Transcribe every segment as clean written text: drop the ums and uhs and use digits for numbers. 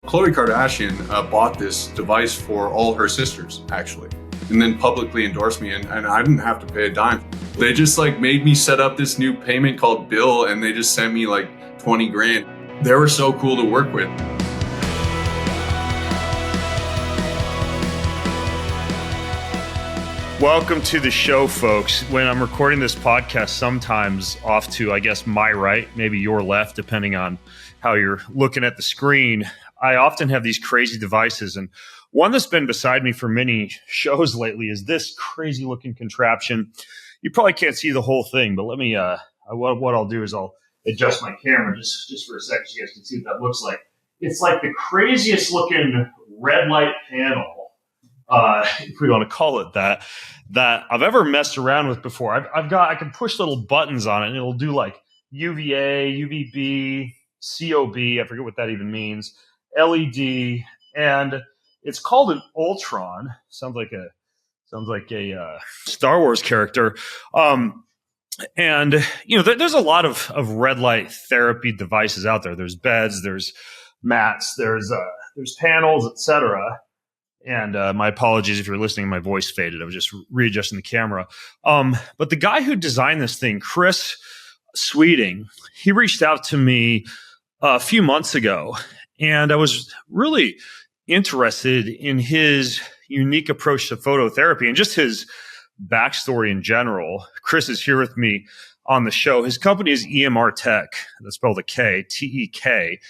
Khloe Kardashian bought this device for all her sisters, actually, and then publicly endorsed me, and I didn't have to pay a dime. They just like made me set up this new payment called Bill, and they just sent me like 20 grand. They were so cool to work with. Welcome to the show, folks. When I'm recording this podcast, sometimes off to, I guess, my right, maybe your left, depending on how you're looking at the screen, I often have these crazy devices. And one that's been beside me for many shows lately is this crazy looking contraption. You probably can't see the whole thing, but let me, what I'll do is I'll adjust my camera just for a second so you guys can see what that looks like. It's like the craziest looking red light panel, if we want to call it that I've ever messed around with before. I can push little buttons on it and it'll do like UVA, UVB, COB, I forget what that even means, LED, and it's called an Ultron. Sounds like a Star Wars character. And you know, there's a lot of red light therapy devices out there. There's beds, there's mats, there's panels, etc. And my apologies if you're listening, my voice faded. I was just readjusting the camera. But the guy who designed this thing, Kris Sweeting, he reached out to me a few months ago, and I was really interested in his unique approach to phototherapy and just his backstory in general. Kris is here with me on the show. His company is EMR-TEK. That's spelled a K, T-E-K.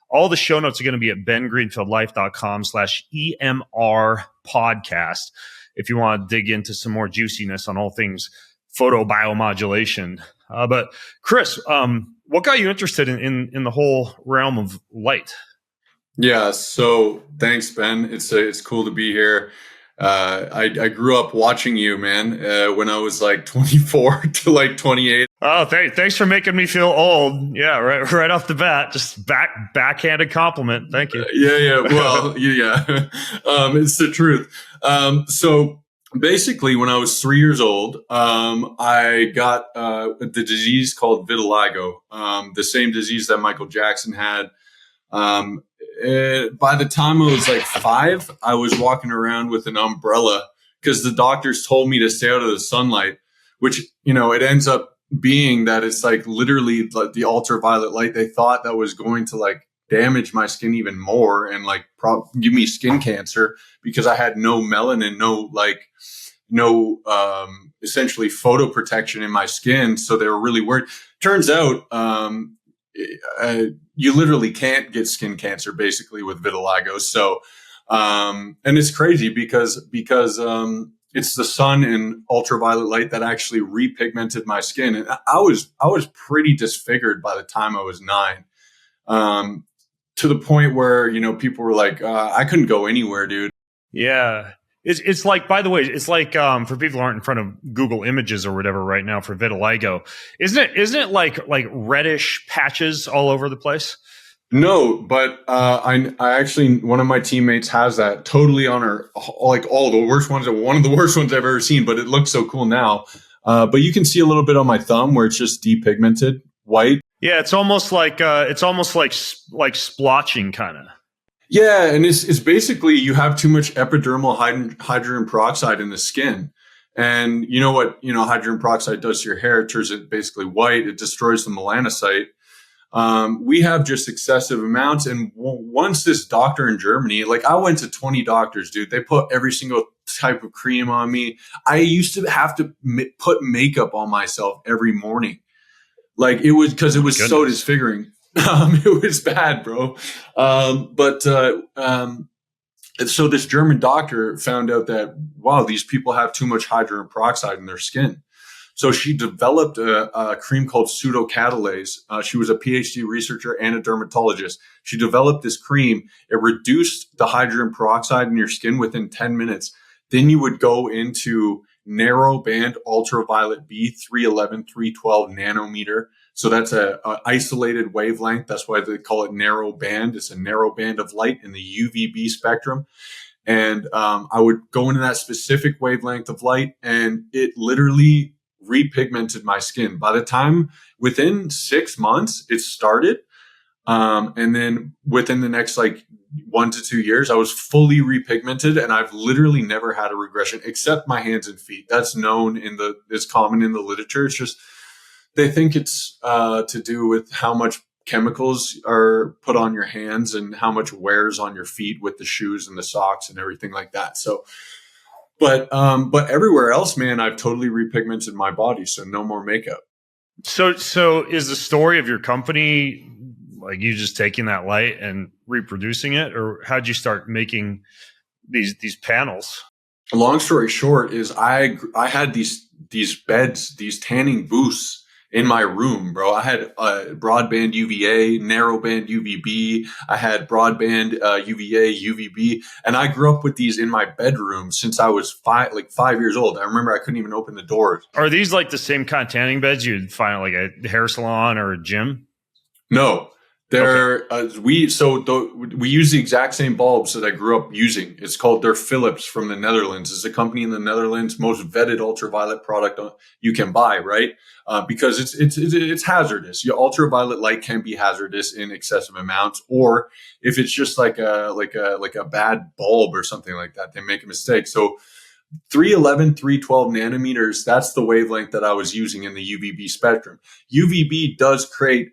All the show notes are going to be at bengreenfieldlife.com/EMR podcast if you want to dig into some more juiciness on all things photobiomodulation. But Kris, what got you interested in the whole realm of light? Yeah, so thanks, Ben. It's cool to be here. I grew up watching you, man, when I was like 24 to like 28. Oh, thanks for making me feel old. Yeah, right off the bat, just backhanded compliment. Thank you. Yeah. Well, yeah. It's the truth. So basically, when I was 3 years old, I got the disease called vitiligo, the same disease that Michael Jackson had. By the time I was like 5, I was walking around with an umbrella because the doctors told me to stay out of the sunlight, which, you know, it ends up being that it's like literally like the ultraviolet light. They thought that was going to like damage my skin even more and like give me skin cancer because I had no melanin, no essentially photo protection in my skin. So they were really worried. Turns out, you literally can't get skin cancer basically with vitiligo. So, and it's crazy because it's the sun and ultraviolet light that actually repigmented my skin. And I was pretty disfigured by the time I was 9, to the point where, you know, people were like, I couldn't go anywhere, dude. Yeah. It's like, by the way, it's like, for people who aren't in front of Google Images or whatever right now for vitiligo, isn't it like reddish patches all over the place? No, but I actually, one of my teammates has that totally on her, like all the worst ones, one of the worst ones I've ever seen, but it looks so cool now. But you can see a little bit on my thumb where it's just depigmented white. Yeah, it's almost like splotching kind of. Yeah, and it's basically you have too much epidermal hydrogen peroxide in the skin. And you know what, hydrogen peroxide does to your hair? It turns it basically white. It destroys the melanocyte. We have just excessive amounts. And once this doctor in Germany, like I went to 20 doctors, dude, they put every single type of cream on me. I used to have to put makeup on myself every morning. Like it was because it was so disfiguring. It was bad, bro. So this German doctor found out that, wow, these people have too much hydrogen peroxide in their skin. So she developed a cream called pseudocatalase. She was a PhD researcher and a dermatologist. She developed this cream. It reduced the hydrogen peroxide in your skin within 10 minutes. Then you would go into narrowband ultraviolet B, 311, 312 nanometer. So that's a isolated wavelength. That's why they call it narrow band. It's a narrow band of light in the UVB spectrum. And I would go into that specific wavelength of light, and it literally repigmented my skin. By the time, within 6 months, it started. And then within the next 1 to 2 years, I was fully repigmented, and I've literally never had a regression except my hands and feet. That's known it's common in the literature. It's just, they think it's to do with how much chemicals are put on your hands and how much wears on your feet with the shoes and the socks and everything like that. So, but everywhere else, man, I've totally repigmented my body. So no more makeup. So is the story of your company like you just taking that light and reproducing it, or how'd you start making these panels? Long story short is I had these beds, these tanning booths in my room, bro. I had broadband UVA, narrowband UVB. I had broadband UVA, UVB, and I grew up with these in my bedroom since I was 5 years old. I remember I couldn't even open the doors. Are these like the same kind of tanning beds you'd find at like a hair salon or a gym? No. We use the exact same bulbs that I grew up using. They're Philips from the Netherlands. It's a company in the Netherlands, most vetted ultraviolet product you can buy, right? Because it's hazardous. Your ultraviolet light can be hazardous in excessive amounts, or if it's just like a bad bulb or something like that, they make a mistake. So 311, 312 nanometers, that's the wavelength that I was using in the UVB spectrum. UVB does create,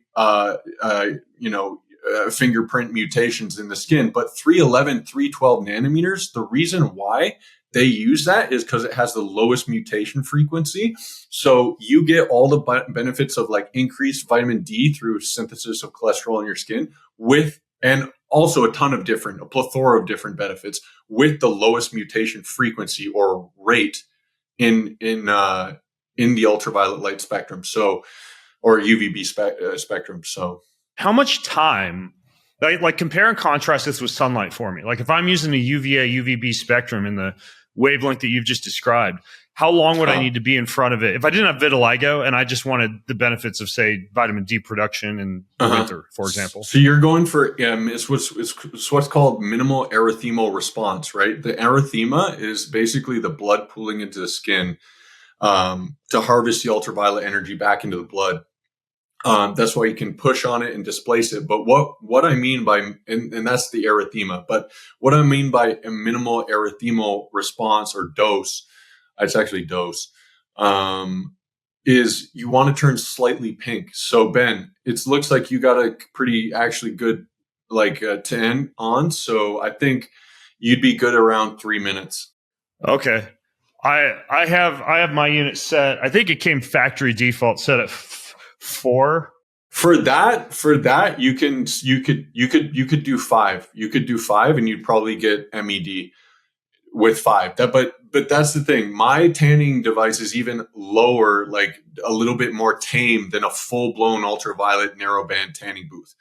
fingerprint mutations in the skin, but 311, 312 nanometers, the reason why they use that is because it has the lowest mutation frequency. So you get all the benefits of like increased vitamin D through synthesis of cholesterol in your skin and also a plethora of different benefits with the lowest mutation frequency or rate in the ultraviolet light spectrum. So, or UVB spectrum. So, how much time, like compare and contrast this with sunlight for me. Like if I'm using the UVA, UVB spectrum in the wavelength that you've just described, how long would I need to be in front of it? If I didn't have vitiligo and I just wanted the benefits of, say, vitamin D production in winter, for example. So you're going for it's what's called minimal erythemal response, right? The erythema is basically the blood pooling into the skin to harvest the ultraviolet energy back into the blood. That's why you can push on it and displace it. But what I mean by, and that's the erythema, but what I mean by a minimal erythemal response or dose, it's actually dose, is you want to turn slightly pink. So Ben, it looks like you got a pretty actually good tan on. So I think you'd be good around 3 minutes. Okay. I have my unit set. I think it came factory default set at 4. For that, you could do 5. You could do 5 and you'd probably get MED with 5. But that's the thing. My tanning device is even lower, like a little bit more tame than a full blown ultraviolet narrowband tanning booth.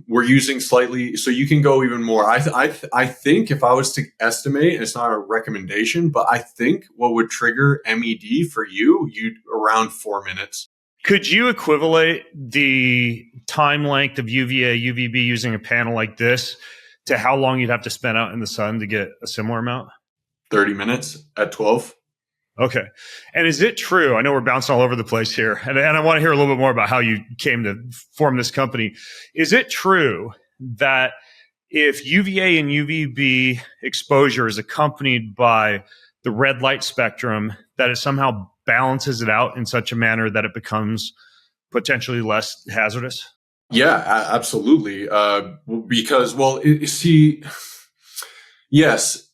We're using slightly, so you can go even more. I think if I was to estimate, and it's not a recommendation, but I think what would trigger MED for you'd around 4 minutes. Could you equivalent the time length of UVA, UVB using a panel like this to how long you'd have to spend out in the sun to get a similar amount? 30 minutes at 12. Okay. And is it true? I know we're bouncing all over the place here, and I want to hear a little bit more about how you came to form this company. Is it true that if UVA and UVB exposure is accompanied by the red light spectrum, that it somehow balances it out in such a manner that it becomes potentially less hazardous? Yeah, absolutely. Because, yes.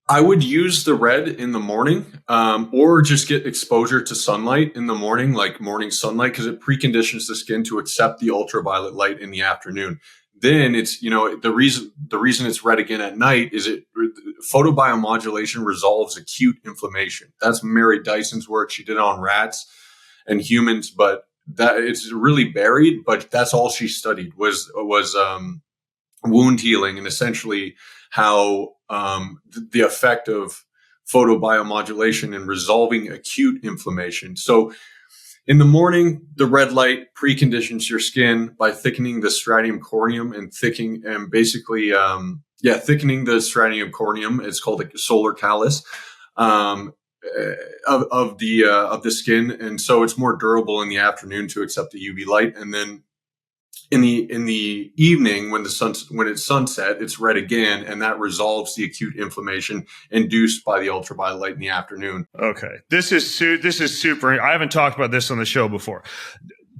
I would use the red in the morning, or just get exposure to sunlight in the morning, like morning sunlight, because it preconditions the skin to accept the ultraviolet light in the afternoon. Then it's, the reason it's red again at night is photobiomodulation resolves acute inflammation. That's Mary Dyson's work. She did it on rats and humans, but that it's really buried. But that's all she studied was wound healing, and essentially how the effect of photobiomodulation in resolving acute inflammation. So in the morning, the red light preconditions your skin by thickening the stratum corneum and thickening the stratum corneum. It's called a solar callus of the skin, and so it's more durable in the afternoon to accept the UV light. And then in the evening, when it's sunset, it's red again, and that resolves the acute inflammation induced by the ultraviolet light in the afternoon. Okay, this is super. I haven't talked about this on the show before,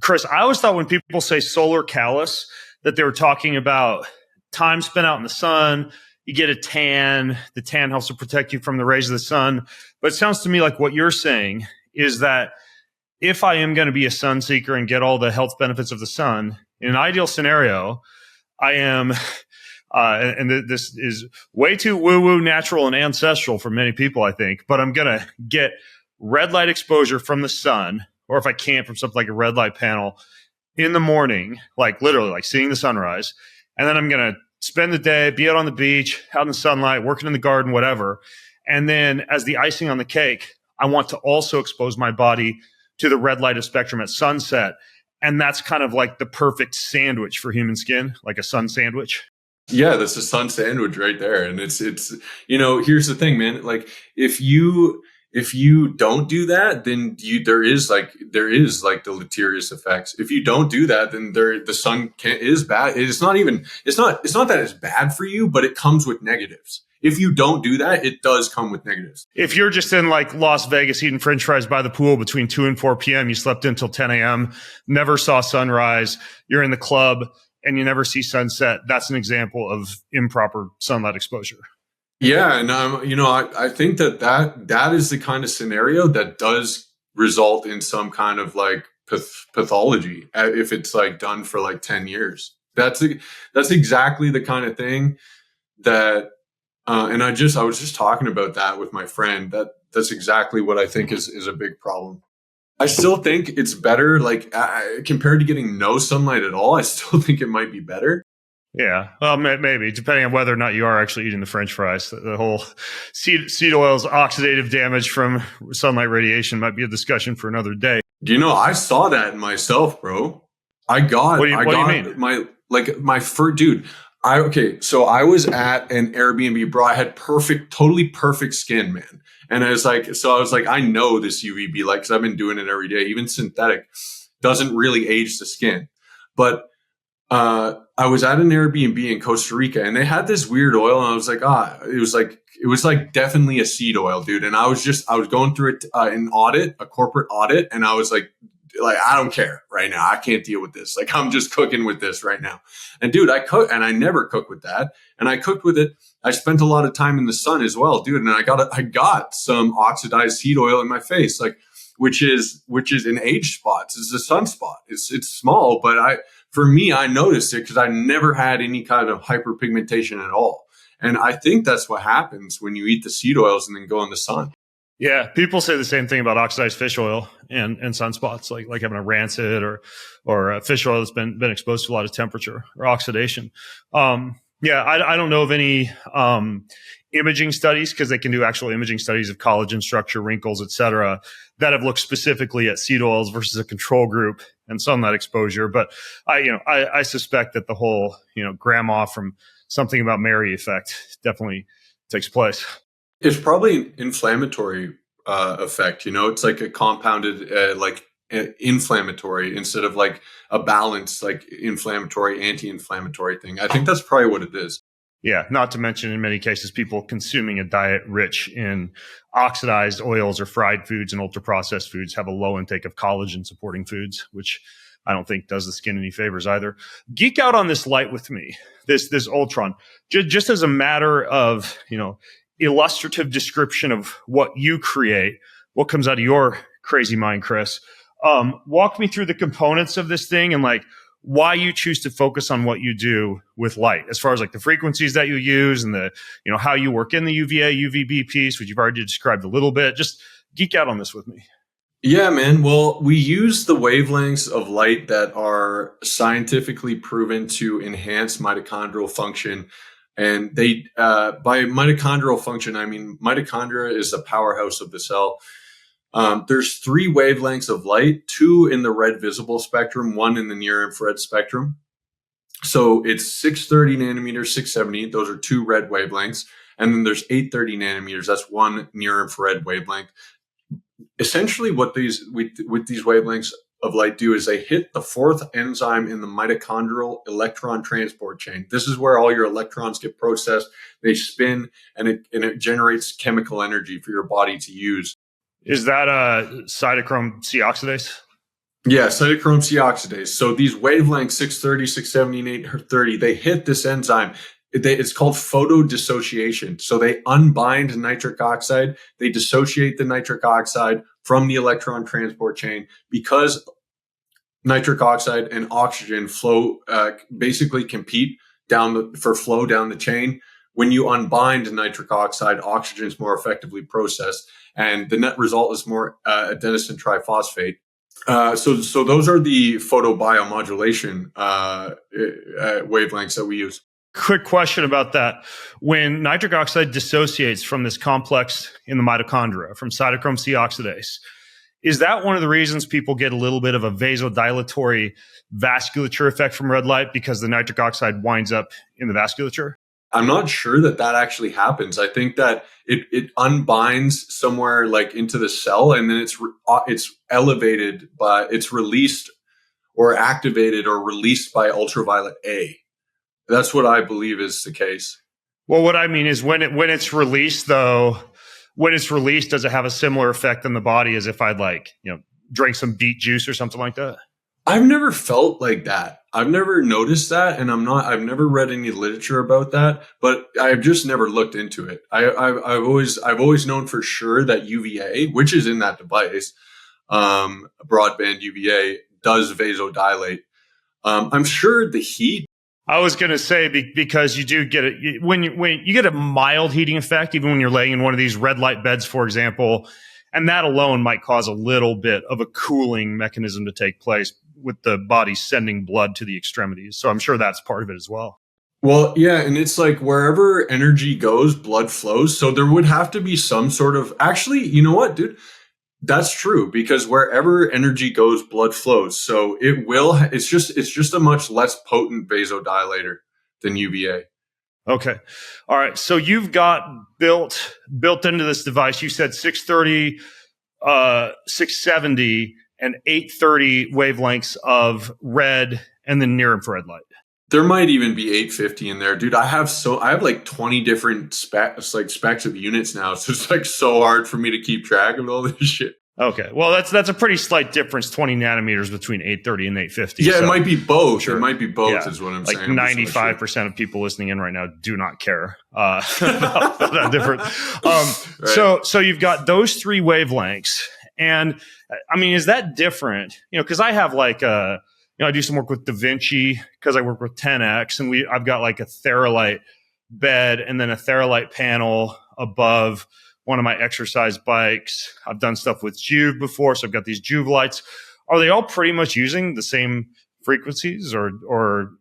Kris. I always thought when people say solar callus that they were talking about time spent out in the sun. You get a tan. The tan helps to protect you from the rays of the sun. But it sounds to me like what you're saying is that if I am going to be a sun seeker and get all the health benefits of the sun, in an ideal scenario, I am, and this is way too woo-woo, natural, and ancestral for many people, I think, but I'm going to get red light exposure from the sun, or if I can't, from something like a red light panel in the morning, like literally like seeing the sunrise. And then I'm going to spend the day, be out on the beach, out in the sunlight, working in the garden, whatever. And then as the icing on the cake, I want to also expose my body to the red light of spectrum at sunset. And that's kind of like the perfect sandwich for human skin, like a sun sandwich. Yeah, that's a sun sandwich right there. And it's, here's the thing, man. Like if you don't do that, then there is like deleterious effects. If you don't do that, then the sun is bad. It's not that it's bad for you, but it comes with negatives. If you don't do that, it does come with negatives. If you're just in like Las Vegas eating French fries by the pool between 2 and 4 p.m., you slept until 10 a.m., never saw sunrise, you're in the club and you never see sunset, that's an example of improper sunlight exposure. Yeah. And, I think that is the kind of scenario that does result in some kind of like pathology if it's like done for like 10 years. That's exactly the kind of thing that, and I was just talking about that with my friend. That's exactly what I think is a big problem. I still think it's better, like compared to getting no sunlight at all. I still think it might be better. Yeah, well, maybe depending on whether or not you are actually eating the French fries. The whole seed oil's oxidative damage from sunlight radiation might be a discussion for another day. Do you know, I saw that myself, bro. What do you mean? So I was at an Airbnb, bro. I had totally perfect skin, man. And I was like, I know this UVB light because I've been doing it every day. Even synthetic doesn't really age the skin. But I was at an Airbnb in Costa Rica and they had this weird oil. And I was like, it was like definitely a seed oil, dude. And I was going through a corporate audit. And I was like, I don't care right now. I can't deal with this. Like, I'm just cooking with this right now. And dude, I cook and I never cook with that. And I cooked with it. I spent a lot of time in the sun as well, dude. And I got some oxidized seed oil in my face, like, which is in age spots. It's a sunspot. It's small, but for me, I noticed it because I never had any kind of hyperpigmentation at all. And I think that's what happens when you eat the seed oils and then go in the sun. Yeah, people say the same thing about oxidized fish oil and sunspots, like having a rancid or a fish oil that's been exposed to a lot of temperature or oxidation. I don't know of any imaging studies, because they can do actual imaging studies of collagen structure, wrinkles, et cetera, that have looked specifically at seed oils versus a control group and sunlight exposure. But I suspect that the whole grandma from Something About Mary effect definitely takes place. It's probably an inflammatory effect. It's like a compounded inflammatory instead of like a balanced like inflammatory, anti-inflammatory thing. I think that's probably what it is. Yeah, not to mention in many cases people consuming a diet rich in oxidized oils or fried foods and ultra-processed foods have a low intake of collagen-supporting foods, which I don't think does the skin any favors either. Geek out on this light with me, this Ultron, just as a matter of illustrative description of what you create, what comes out of your crazy mind, Kris. Walk me through the components of this thing and like why you choose to focus on what you do with light, as far as like the frequencies that you use and the, how you work in the UVA, UVB piece, which you've already described a little bit. Just geek out on this with me. Yeah, man. Well, we use the wavelengths of light that are scientifically proven to enhance mitochondrial function. And they, by mitochondrial function, I mean, mitochondria is the powerhouse of the cell. There's 3 wavelengths of light, 2 in the red visible spectrum, 1 in the near infrared spectrum. So it's 630 nanometers, 670. Those are 2 red wavelengths. And then there's 830 nanometers. That's 1 near infrared wavelength. Essentially what with these wavelengths, of light do is they hit the fourth enzyme in the mitochondrial electron transport chain. This is where all your electrons get processed, they spin, and it generates chemical energy for your body to use. Is that a cytochrome C oxidase? Yeah, cytochrome C oxidase. So these wavelengths, 630, 670, and 830, they hit this enzyme. It's called photodissociation. So they unbind nitric oxide. They dissociate the nitric oxide from the electron transport chain. Because nitric oxide and oxygen flow basically compete for flow down the chain. When you unbind nitric oxide, oxygen is more effectively processed, and the net result is more adenosine triphosphate. So those are the photobiomodulation wavelengths that we use. Quick question about that. When nitric oxide dissociates from this complex in the mitochondria, from cytochrome C oxidase, is that one of the reasons people get a little bit of a vasodilatory vasculature effect from red light, because the nitric oxide winds up in the vasculature? I'm not sure that actually happens. I think that it unbinds somewhere like into the cell, and then it's elevated it's released or activated or released by ultraviolet A. That's what I believe is the case. Well, what I mean is when it's released, though, does it have a similar effect on the body as if I'd drink some beet juice or something like that? I've never felt like that. I've never noticed that, and I've never read any literature about that, but I've just never looked into it. I've always known for sure that UVA, which is in that device, broadband UVA, does vasodilate. I'm sure the heat. I was going to say, because you do get it when you get a mild heating effect, even when you're laying in one of these red light beds, for example, and that alone might cause a little bit of a cooling mechanism to take place with the body sending blood to the extremities. So I'm sure that's part of it as well. Well, yeah. And it's like wherever energy goes, blood flows. So there would have to be some sort of, actually, you know what, dude? That's true, because wherever energy goes, blood flows. So it's just a much less potent vasodilator than UVA. Okay. All right. So you've got built into this device, you said 630, 670, and 830 wavelengths of red and then near infrared light. There might even be 850 in there, dude. I have like 20 different specs of units now. So it's like so hard for me to keep track of all this shit. Okay. Well, that's a pretty slight difference, 20 nanometers between 830 and 850. Yeah, so, it might be both. Sure. It might be both, is what I'm saying. Like 95% of people listening in right now do not care about that difference. Right. So you've got those three wavelengths. And I mean, is that different? Because I have I do some work with Da Vinci because I work with 10X, and I've got like a Theralite bed and then a Theralite panel above one of my exercise bikes. I've done stuff with Juve before, so I've got these Juve lights. Are they all pretty much using the same frequencies or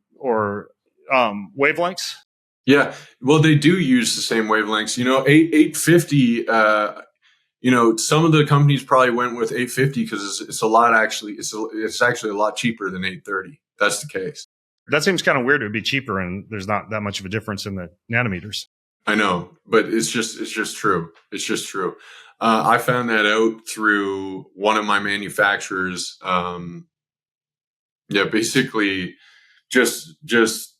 wavelengths? Yeah, well, they do use the same wavelengths. 850. Some of the companies probably went with 850 because it's a lot. Actually, it's actually a lot cheaper than 830. That's the case. That seems kind of weird. It would be cheaper, and there's not that much of a difference in the nanometers. I know, but it's just true. It's just true. I found that out through one of my manufacturers. Basically just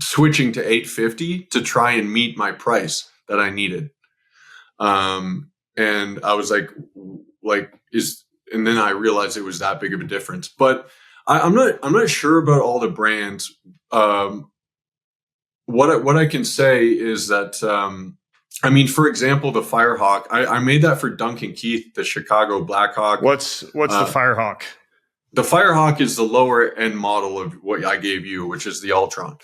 switching to 850 to try and meet my price that I needed. And I was and then I realized it was that big of a difference. But I'm not sure about all the brands. What I can say is that, for example, the Firehawk, I made that for Duncan Keith, the Chicago Blackhawk. What's the Firehawk? The Firehawk is the lower end model of what I gave you, which is the Ultron.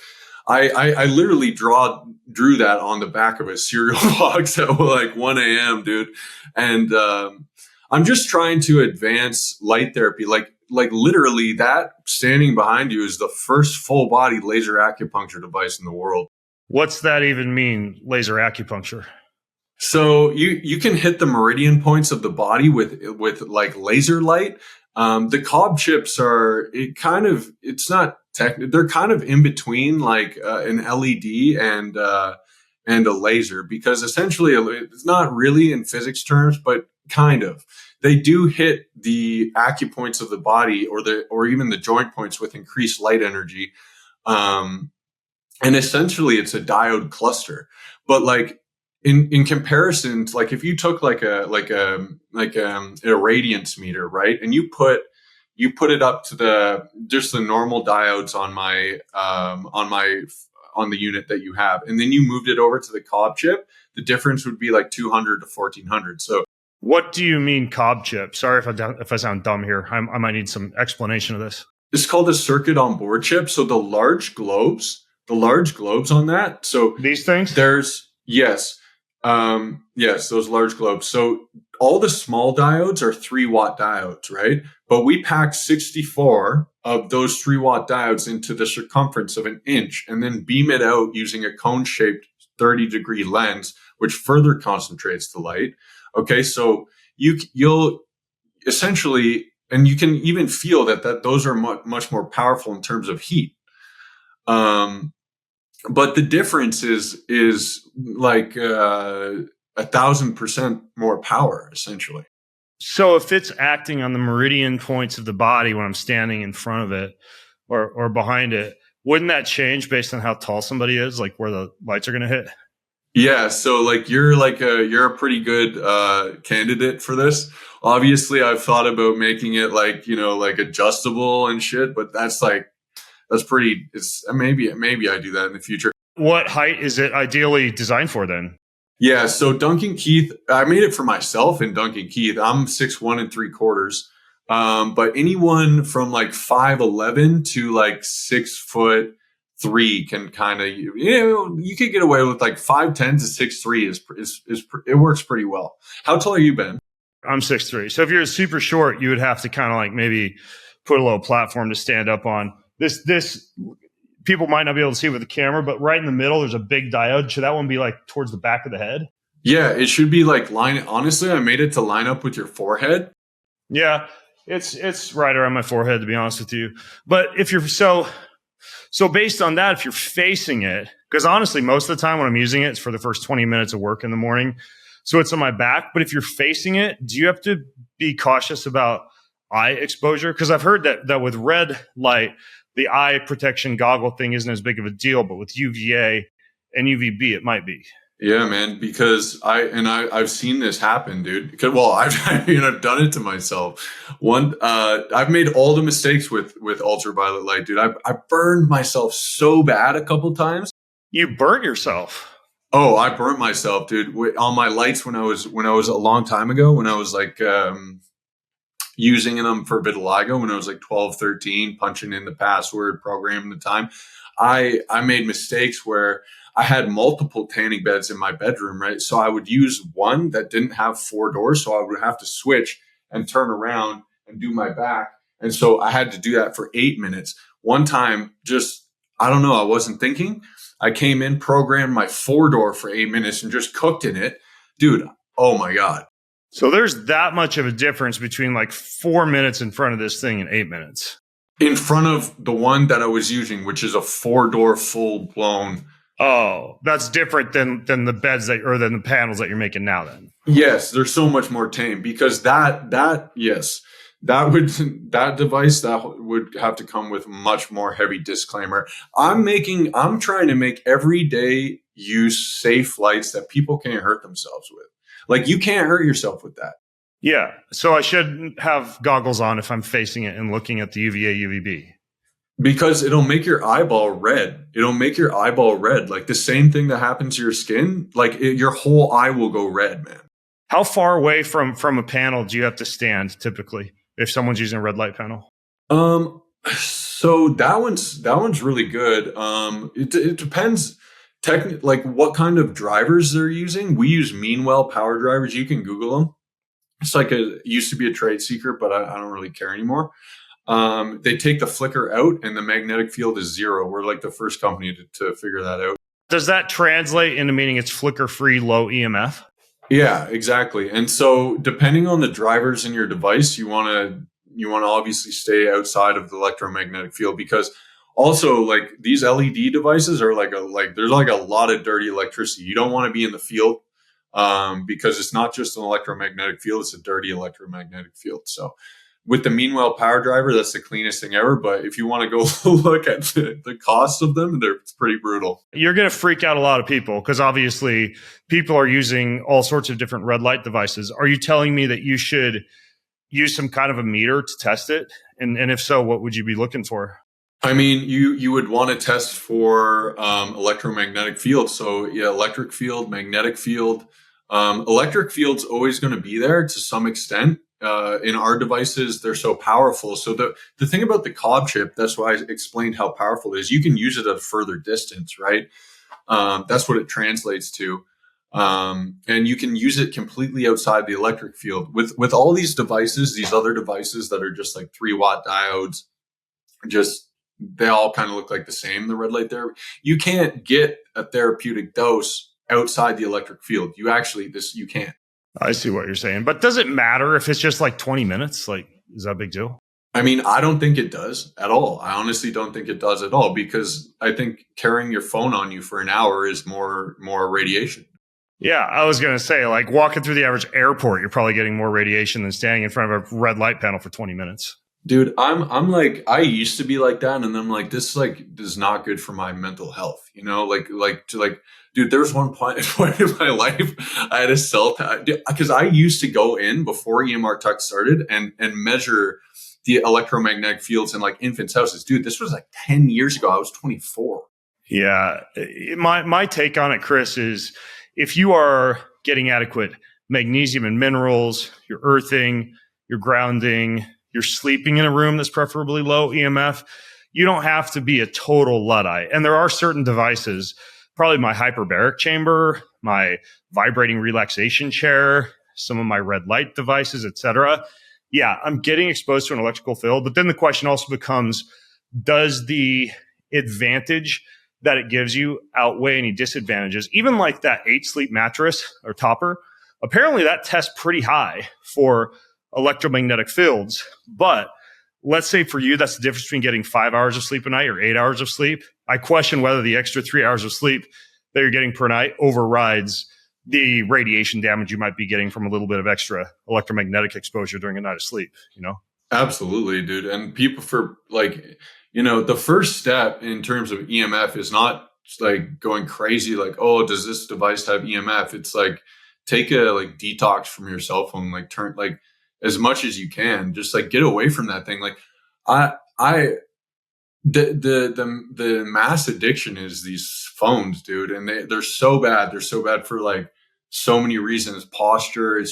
I literally drew that on the back of a cereal box at like 1 a.m., dude. And I'm just trying to advance light therapy. Like literally that standing behind you is the first full body laser acupuncture device in the world. What's that even mean, laser acupuncture? So you can hit the meridian points of the body with like laser light. The cob chips they're kind of in between like an LED and a laser, because essentially it's not really in physics terms, but kind of. they do hit the acupoints of the body or even the joint points with increased light energy. And essentially it's a diode cluster. But like in comparison to, like, if you took like a radiance meter, right? And you put it up to the normal diodes on the unit that you have, and then you moved it over to the cob chip, the difference would be like 200 to 1400. So what do you mean cob chip? Sorry if I sound dumb here. I might need some explanation of this. it's called a circuit on board chip. So the large globes on that. So these things? Yes, those large globes. So all the small diodes are 3-watt diodes, right? But we pack 64 of those 3-watt diodes into the circumference of an inch and then beam it out using a cone-shaped 30-degree lens, which further concentrates the light. Okay, so you'll essentially, and you can even feel that those are much more powerful in terms of heat. But the difference is like 1,000% more power, essentially. So if it's acting on the meridian points of the body when I'm standing in front of it or behind it, wouldn't that change based on how tall somebody is, like where the lights are going to hit? Yeah, so like you're a pretty good candidate for this. Obviously, I've thought about making it like adjustable and shit, but that's pretty. It's maybe I do that in the future. What height is it ideally designed for then? Yeah, so Duncan Keith, I made it for myself in Duncan Keith. I'm 6'1 3/4. But anyone from like 5'11 to like 6'3" can kind of, you could get away with like 5'10 to 6'3" is it works pretty well. How tall are you, Ben? I'm 6'3". So if you're super short, you would have to kind of like maybe put a little platform to stand up on. This people might not be able to see with the camera, but right in the middle, there's a big diode. Should that one be like towards the back of the head? Yeah, it should be like honestly, I made it to line up with your forehead. Yeah, it's right around my forehead, to be honest with you. But if you're so based on that, if you're facing it, because honestly, most of the time when I'm using it, it's for the first 20 minutes of work in the morning. So it's on my back. But if you're facing it, do you have to be cautious about eye exposure? Because I've heard that with red light, the eye protection goggle thing isn't as big of a deal, but with UVA and UVB, it might be. Yeah, man, because I've seen this happen, dude. Well, I've done it to myself. I've made all the mistakes with ultraviolet light, dude. I burned myself so bad a couple times. You burnt yourself? Oh, I burnt myself, dude, on my lights when I was a long time ago, when I was like using them for vitiligo when I was like 12, 13, punching in the password, programming the time. I made mistakes where I had multiple tanning beds in my bedroom, right? So I would use one that didn't have 4 doors. So I would have to switch and turn around and do my back. And so I had to do that for 8 minutes. One time, I don't know, I wasn't thinking. I came in, programmed my 4-door for 8 minutes and just cooked in it. Dude, oh my God. So there's that much of a difference between like 4 minutes in front of this thing and 8 minutes. In front of the one that I was using, which is a 4-door full blown. Oh, that's different than the beds than the panels that you're making now then. Yes, there's so much more tame because that device that would have to come with much more heavy disclaimer. I'm trying to make everyday use safe lights that people can't hurt themselves with. Like you can't hurt yourself with that. Yeah. So I shouldn't have goggles on if I'm facing it and looking at the UVA, UVB. Because it'll make your eyeball red. Like the same thing that happens to your skin. Like your whole eye will go red, man. How far away from a panel do you have to stand typically if someone's using a red light panel? So that one's really good. It depends. Like what kind of drivers they're using. We use Meanwell power drivers. You can Google them. It's like it used to be a trade secret, but I don't really care anymore. They take the flicker out and the magnetic field is 0. We're like the first company to figure that out. Does that translate into meaning it's flicker free, low EMF? Yeah, exactly. And so depending on the drivers in your device, you want to obviously stay outside of the electromagnetic field because also, like these LED devices are there's like a lot of dirty electricity. You don't want to be in the field because it's not just an electromagnetic field, it's a dirty electromagnetic field. So with the Meanwhile Power Driver, that's the cleanest thing ever. But if you want to go look at the cost of them, it's pretty brutal. You're going to freak out a lot of people because obviously people are using all sorts of different red light devices. Are you telling me that you should use some kind of a meter to test it? And if so, what would you be looking for? I mean, you would want to test for electromagnetic field. So yeah, electric field, magnetic field. Electric field's always going to be there to some extent. In our devices, they're so powerful. So the thing about the Cobb chip, that's why I explained how powerful it is. You can use it at a further distance, right? That's what it translates to. And you can use it completely outside the electric field. With all these devices, these other devices that are just like 3-watt diodes, they all kind of look like the same, the red light therapy. You can't get a therapeutic dose outside the electric field. You can't. I see what you're saying. But does it matter if it's just like 20 minutes? Like, is that a big deal? I mean, I don't think it does at all. I honestly don't think it does at all, because I think carrying your phone on you for an hour is more radiation. Yeah, I was going to say, like, walking through the average airport, you're probably getting more radiation than standing in front of a red light panel for 20 minutes. Dude, I'm like, I used to be like that, and then I'm like, this is not good for my mental health, you know, dude, there was one point in my life I had a cell tower, because I used to go in before EMR-TEK started and measure the electromagnetic fields in like infants' houses. Dude, this was like 10 years ago. I was 24. Yeah, my take on it, Kris, is if you are getting adequate magnesium and minerals, you're earthing, you're grounding, you're sleeping in a room that's preferably low EMF, you don't have to be a total Luddite. And there are certain devices, probably my hyperbaric chamber, my vibrating relaxation chair, some of my red light devices, etc. Yeah, I'm getting exposed to an electrical field. But then the question also becomes, does the advantage that it gives you outweigh any disadvantages? Even like that 8-sleep mattress or topper, apparently that tests pretty high for electromagnetic fields. But let's say for you, that's the difference between getting 5 hours of sleep a night or 8 hours of sleep. I question whether the extra 3 hours of sleep that you're getting per night overrides the radiation damage you might be getting from a little bit of extra electromagnetic exposure during a night of sleep, you know? Absolutely, dude. And people the first step in terms of EMF is not like going crazy, like, oh, does this device have EMF? It's like, take a detox from your cell phone, turn as much as you can, just get away from that thing. The mass addiction is these phones, dude. And they're so bad. They're so bad for so many reasons. Posture.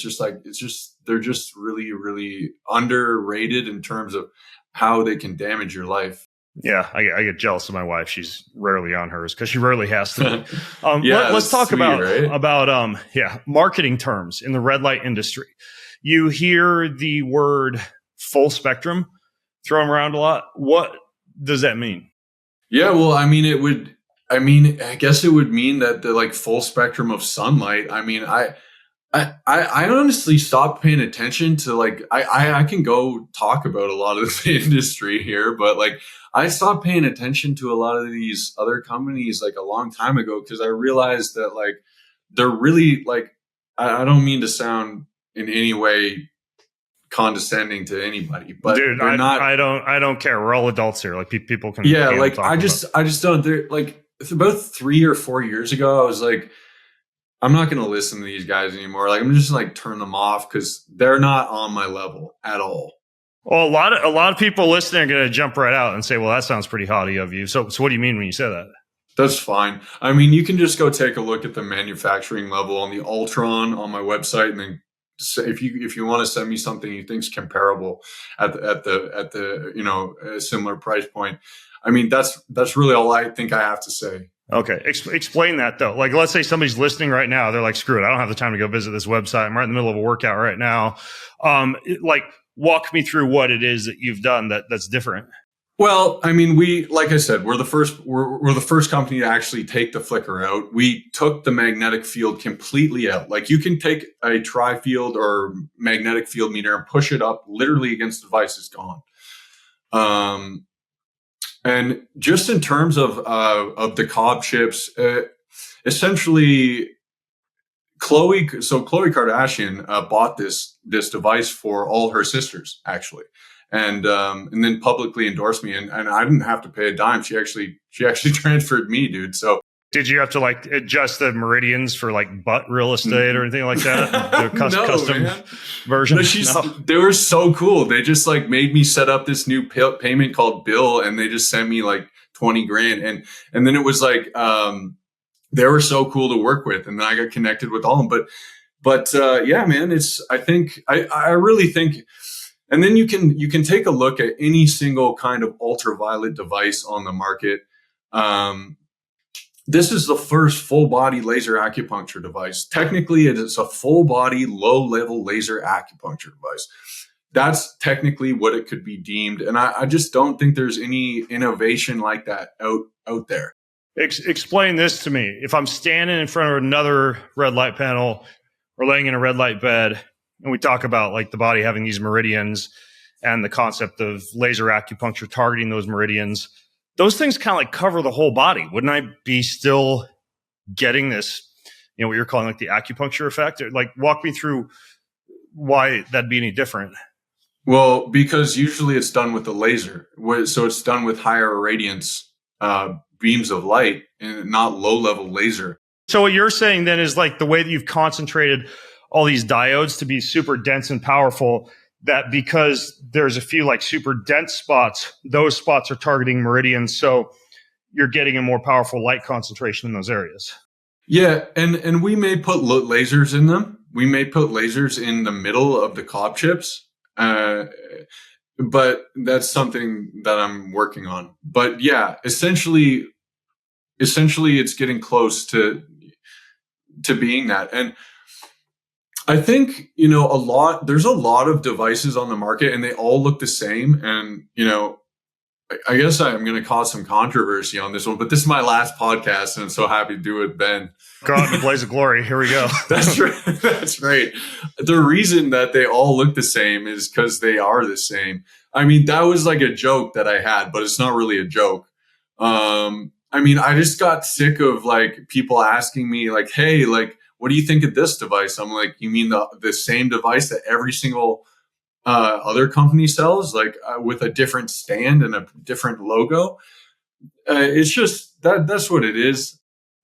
They're just really, really underrated in terms of how they can damage your life. Yeah, I get jealous of my wife. She's rarely on hers because she rarely has to. Let's talk right? about marketing terms in the red light industry. You hear the word full spectrum thrown around a lot. What does that mean? Yeah, well, I guess it would mean that the full spectrum of sunlight. I mean, I honestly stopped paying attention to I can go talk about a lot of the industry here, but I stopped paying attention to a lot of these other companies a long time ago, because I realized that they're really I don't mean to sound in any way condescending to anybody, but dude, they're not. I don't care. We're all adults here. People can. Yeah, I just don't. They're it's about 3 or 4 years ago, I was I'm not going to listen to these guys anymore. I'm just turn them off, because they're not on my level at all. Well, a lot of people listening are going to jump right out and say, "Well, that sounds pretty haughty of you." So what do you mean when you say that? That's fine. I mean, you can just go take a look at the manufacturing level on the Ultron on my website, and then if you want to send me something you think's comparable at the a similar price point. I mean, that's really all I think I have to say. Okay. Explain that though. Let's say somebody's listening right now. They're screw it, I don't have the time to go visit this website. I'm right in the middle of a workout right now. Walk me through what it is that you've done that's different. Well, I mean, like I said, we're the first company to actually take the flicker out. We took the magnetic field completely out. You can take a tri-field or magnetic field meter and push it up literally against the device, it's gone. And just in terms of the Cobb chips, essentially Khloe Kardashian bought this device for all her sisters, actually, and then publicly endorsed me, and I didn't have to pay a dime. She actually transferred me, dude. So did you have to like adjust the meridians for like butt real estate or anything like that? The custom man. version? No, they were so cool. They just like made me set up this new payment called Bill, and they just sent me like 20 grand. And then it was like, they were so cool to work with. And then I got connected with all of them. But yeah, man, I really think, and then you can take a look at any single kind of ultraviolet device on the market. This is the first full body laser acupuncture device. Technically, it is a full body, low level laser acupuncture device. That's technically what it could be deemed. And I just don't think there's any innovation like that out there. Explain this to me. If I'm standing in front of another red light panel or laying in a red light bed, and we talk about like the body having these meridians and the concept of laser acupuncture targeting those meridians, those things kind of like cover the whole body. Wouldn't I be still getting this, what you're calling like the acupuncture effect? Like walk me through why that'd be any different. Well, because usually it's done with the laser. So it's done with higher irradiance beams of light and not low level laser. So what you're saying then is like the way that you've concentrated all these diodes to be super dense and powerful, that because there's a few like super dense spots, those spots are targeting meridians. So you're getting a more powerful light concentration in those areas. Yeah. And we may put lasers in them. We may put lasers in the middle of the cob chips. But that's something that I'm working on. But yeah, essentially it's getting close to being that. And I think, there's a lot of devices on the market and they all look the same. And, I guess I'm going to cause some controversy on this one, but this is my last podcast and I'm so happy to do it, Ben. God, the blaze of glory. Here we go. That's right. That's right. The reason that they all look the same is because they are the same. I mean, that was like a joke that I had, but it's not really a joke. I just got sick of like people asking me like, hey, like, what do you think of this device? I'm like, you mean the same device that every single other company sells, like with a different stand and a different logo? It's just that's what it is.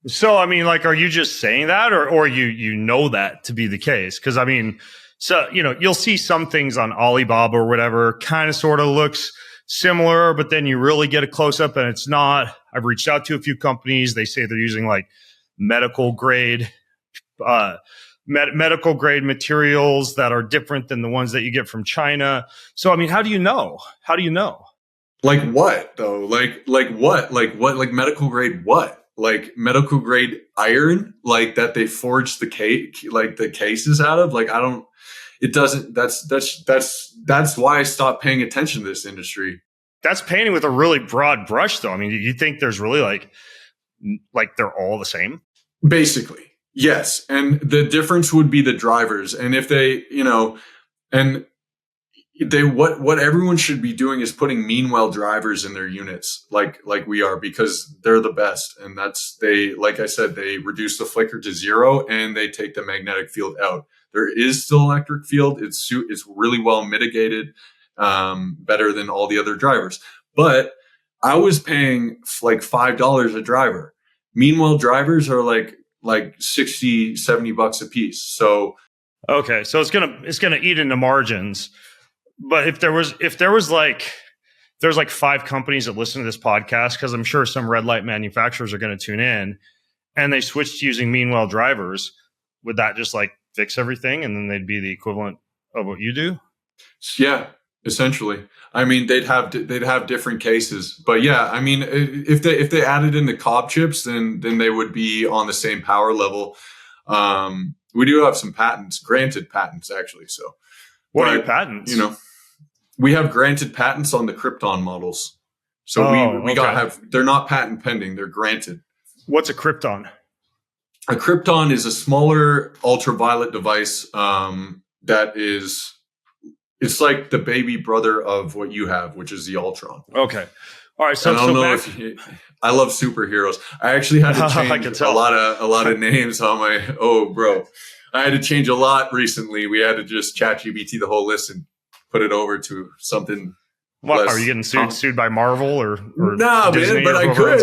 So, are you just saying that or you know that to be the case? Because you'll see some things on Alibaba or whatever kind of sort of looks similar, but then you really get a close up and it's not. I've reached out to a few companies. They say they're using like medical grade materials that are different than the ones that you get from China. So, how do you know? How do you know? Like what though? Like what? Like what? Like medical grade what? Like medical grade iron? Like that they forged the cases out of? Like it doesn't. That's why I stopped paying attention to this industry. That's painting with a really broad brush, though. You think there's really like they're all the same? Basically. Yes. And the difference would be the drivers. And if they, what everyone should be doing is putting Meanwell drivers in their units like we are, because they're the best. And like I said, they reduce the flicker to 0 and they take the magnetic field out. There is still electric field. It's really well mitigated, better than all the other drivers. But I was paying like $5 a driver. Meanwell drivers are like $60-$70 a piece. So okay, so it's gonna eat into margins. But if there's like 5 companies that listen to this podcast, because I'm sure some red light manufacturers are going to tune in, and they switched to using Meanwell drivers, would that just like fix everything, and then they'd be the equivalent of what you do? Yeah, essentially. They'd have different cases, but yeah, if they added in the cob chips, then they would be on the same power level. We do have some patents, granted patents actually. So what are your patents? We have granted patents on the Krypton models. So they're not patent pending, they're granted. What's a Krypton? A Krypton is a smaller ultraviolet device it's like the baby brother of what you have, which is the Ultron. Okay. All right. So, I don't know I love superheroes. I actually had to change a lot of names on my, I had to change a lot recently. We had to just ChatGPT the whole list and put it over to something. What, are you getting sued by Marvel or no, Disney, man, but I could.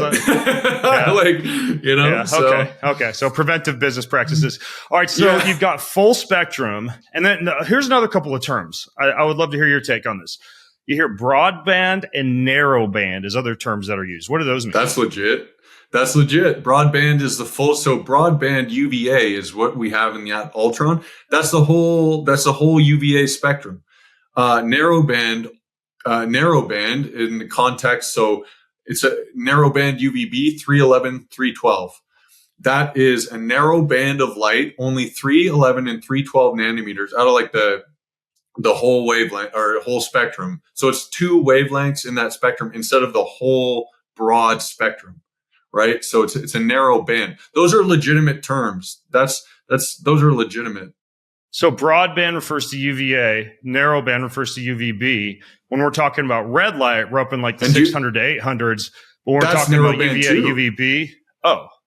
Yeah. Okay. So preventive business practices. All right. So you've got full spectrum. And then here's another couple of terms. I would love to hear your take on this. You hear broadband and narrowband as other terms that are used. What do those mean? That's legit. Broadband is the full. So broadband UVA is what we have in the Ultron. That's the whole UVA spectrum. Narrowband in the context. So it's a narrowband UVB 311, 312. That is a narrow band of light, only 311 and 312 nanometers out of like the whole wavelength or whole spectrum. So it's 2 wavelengths in that spectrum instead of the whole broad spectrum, right? So it's a narrow band. Those are legitimate terms. Those are legitimate. So broadband refers to UVA, narrowband refers to UVB. When we're talking about red light, we're up in like the 600 to 800s. But when we're talking about UVA, UVB,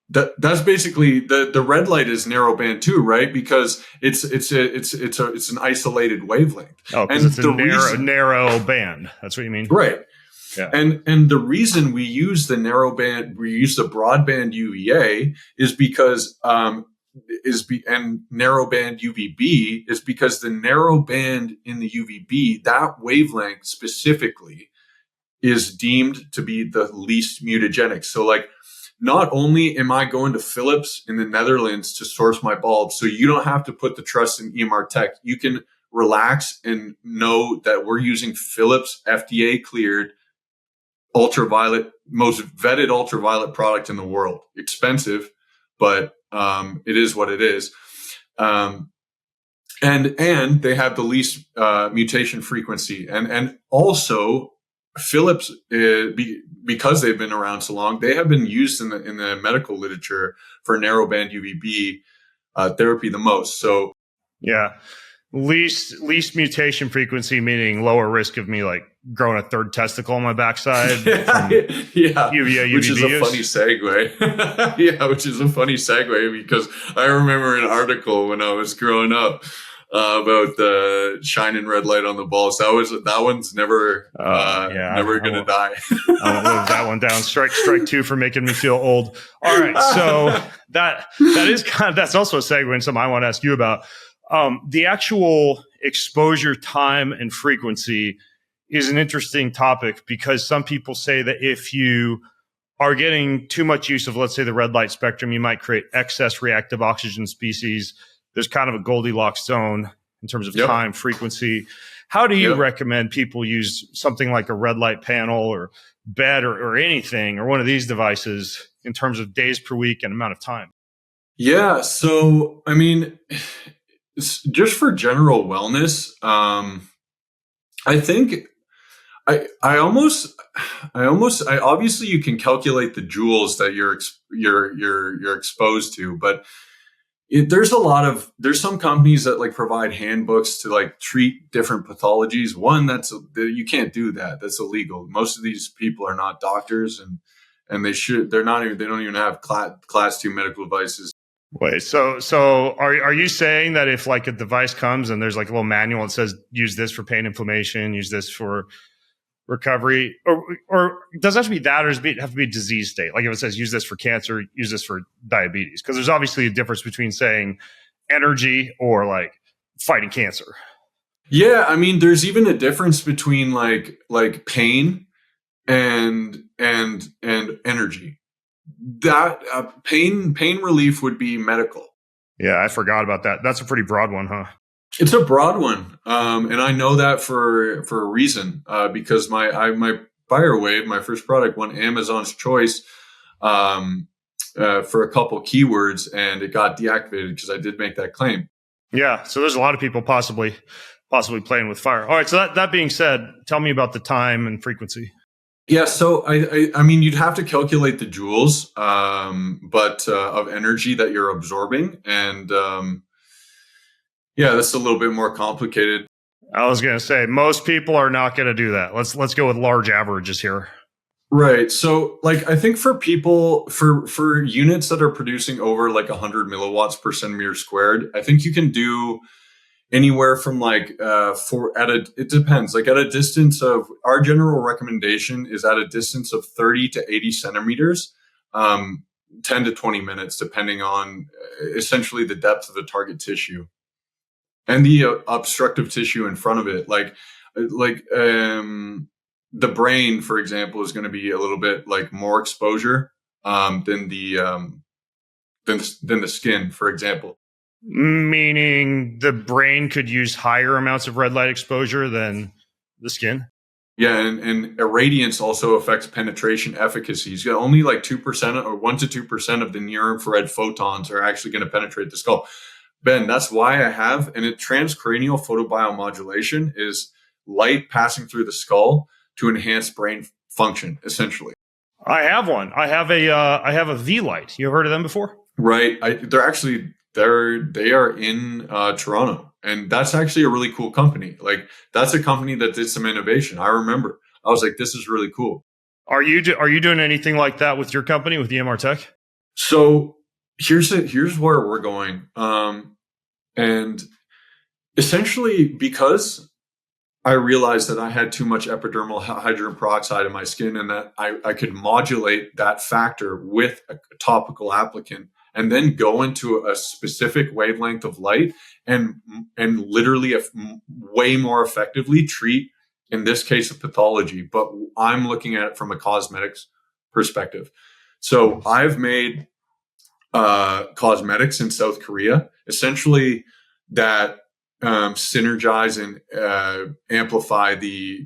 that's basically the red light is narrowband too, right? Because it's an isolated wavelength. Oh, because it's a narrow band. That's what you mean, right? Yeah. And the reason we use the broadband UVA is because and narrowband UVB is because the narrowband in the UVB, that wavelength specifically, is deemed to be the least mutagenic. So like, not only am I going to Philips in the Netherlands to source my bulbs, so you don't have to put the trust in EMR-TEK. You can relax and know that we're using Philips FDA cleared ultraviolet, most vetted ultraviolet product in the world. Expensive, but it is what it is. And they have the least mutation frequency. And also Philips, because they've been around so long, they have been used in the medical literature for narrowband UVB therapy the most. So yeah, least mutation frequency, meaning lower risk of me like growing a third testicle on my backside. Yeah, UVA, which is a funny segue. Yeah, which is a funny segue because I remember an article when I was growing up about the shining red light on the balls. That one's never going to die. I won't live that one down. Strike 2 for making me feel old. All right, so that's also a segue into something I want to ask you about. The actual exposure time and frequency is an interesting topic because some people say that if you are getting too much use of, let's say, the red light spectrum, you might create excess reactive oxygen species. There's kind of a Goldilocks zone in terms of time, frequency. How do you recommend people use something like a red light panel or bed or anything or one of these devices in terms of days per week and amount of time? Yeah. So, I mean, just for general wellness, I think obviously you can calculate the joules that you're exposed to, but there's some companies that like provide handbooks to like treat different pathologies. You can't do that. That's illegal. Most of these people are not doctors and they don't even have class 2 medical devices. Wait, so are you saying that if like a device comes and there's like a little manual that says use this for pain inflammation, use this for recovery, or does it have to be that, or does it have to be a disease state? Like if it says use this for cancer, use this for diabetes, because there's obviously a difference between saying energy or like fighting cancer. Yeah, I mean, there's even a difference between like pain and energy. That pain relief would be medical. Yeah, I forgot about that. That's a pretty broad one, huh? It's a broad one, and I know that for a reason. Because my BioWave, my first product, won Amazon's Choice for a couple keywords, and it got deactivated because I did make that claim. Yeah, so there's a lot of people possibly playing with fire. All right, so that being said, tell me about the time and frequency. Yeah, so I mean, you'd have to calculate the joules, but of energy that you're absorbing, and yeah, that's a little bit more complicated. I was going to say most people are not going to do that. Let's go with large averages here. Right. So like I think for people for units that are producing over like 100 milliwatts per centimeter squared, I think you can do anywhere from like for at a it depends, like at a distance of, our general recommendation is at a distance of 30 to 80 centimeters, um 10 to 20 minutes depending on essentially the depth of the target tissue and the obstructive tissue in front of it, like the brain, for example, is going to be a little bit like more exposure than the skin, for example. Meaning the brain could use higher amounts of red light exposure than the skin? Yeah, and irradiance also affects penetration efficacies. Yeah, only like 2% or 1 to 2% of the near infrared photons are actually going to penetrate the skull. Ben, that's why I have, and transcranial photobiomodulation is light passing through the skull to enhance brain function, essentially. I have one. I have a V light. You heard of them before? Right. They are in Toronto, and that's actually a really cool company. Like that's a company that did some innovation. I remember I was like, this is really cool. Are you doing anything like that with your company, with EMR-TEK? So here's where we're going. And essentially because I realized that I had too much epidermal hydrogen peroxide in my skin and that I could modulate that factor with a topical applicant and then go into a specific wavelength of light and literally way more effectively treat, in this case, a pathology. But I'm looking at it from a cosmetics perspective. So I've made cosmetics in South Korea, essentially that synergize and amplify the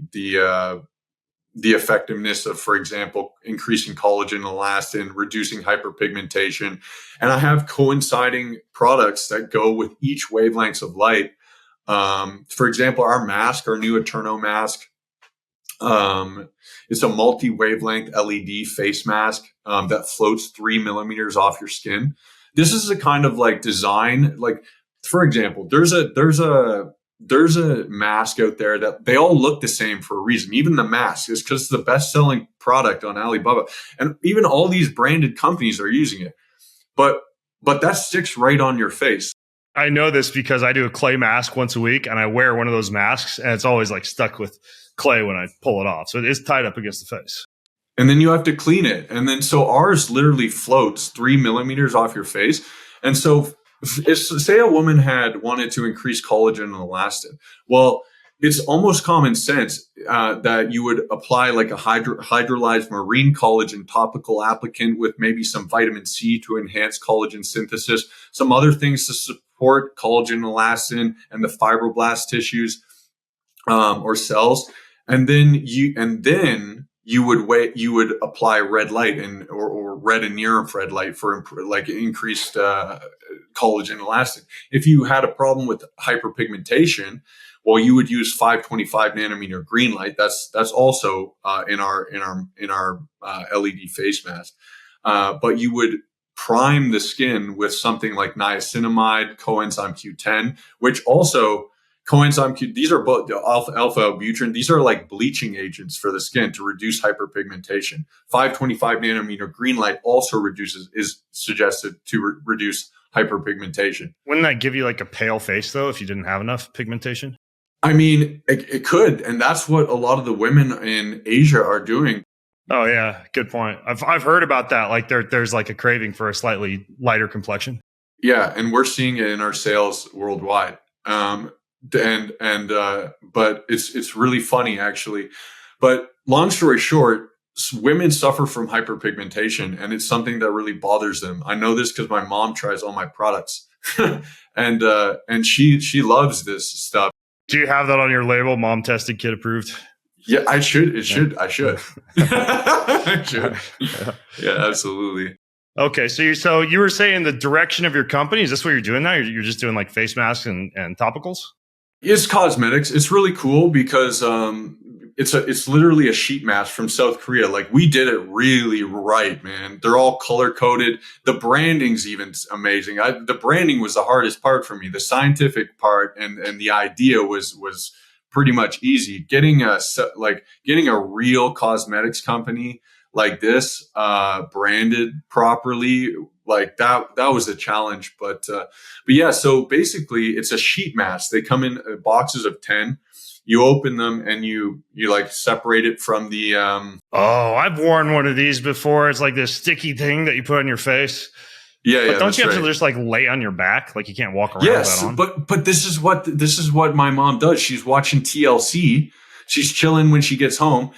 effectiveness of, for example, increasing collagen, elastin, reducing hyperpigmentation. And I have coinciding products that go with each wavelengths of light. For example, our mask, our new Eterno mask, it's a multi-wavelength LED face mask that floats 3 millimeters off your skin. This is a kind of like design, like, for example, there's a mask out there that they all look the same for a reason. Even the mask is because it's the best selling product on Alibaba. And even all these branded companies are using it. But that sticks right on your face. I know this because I do a clay mask once a week and I wear one of those masks and it's always like stuck with clay when I pull it off. So it is tied up against the face. And then you have to clean it. And then so ours literally floats 3 millimeters off your face. And so if, say a woman had wanted to increase collagen and elastin, well, it's almost common sense that you would apply like a hydrolyzed marine collagen topical applicant with maybe some vitamin C to enhance collagen synthesis, some other things to support collagen, elastin, and the fibroblast tissues or cells, and then you would apply red light or red and near infrared light for like increased collagen elastin. If you had a problem with hyperpigmentation, well, you would use 525 nanometer green light. That's also in our LED face mask. But you would prime the skin with something like niacinamide, coenzyme Q10, which also coenzyme Q. These are both alpha albutrin. These are like bleaching agents for the skin to reduce hyperpigmentation. 525 nanometer green light also is suggested to reduce hyperpigmentation. Wouldn't that give you like a pale face though if you didn't have enough pigmentation? I mean, it could, and that's what a lot of the women in Asia are doing. Oh yeah, good point. I've heard about that. Like there's like a craving for a slightly lighter complexion. Yeah, and we're seeing it in our sales worldwide. But it's really funny actually. But long story short, women suffer from hyperpigmentation, and it's something that really bothers them. I know this because my mom tries all my products, and she loves this stuff. Do you have that on your label? Mom tested, kid approved. Yeah, I should. I should. I should. Yeah, absolutely. Okay, so you were saying the direction of your company, is this what you're doing now? You're just doing like face masks and topicals? It's cosmetics. It's really cool because it's literally a sheet mask from South Korea. Like we did it really right, man. They're all color coded. The branding's even amazing. The branding was the hardest part for me. The scientific part and the idea was pretty much easy. Getting a real cosmetics company like this, branded properly. Like that was a challenge. But yeah, so basically it's a sheet mask. They come in boxes of 10. You open them and you like separate it from the Oh, I've worn one of these before. It's like this sticky thing that you put on your face. Yeah, but don't you have to just like lay on your back? Like you can't walk around with that on? But this is what my mom does. She's watching TLC. She's chilling when she gets home.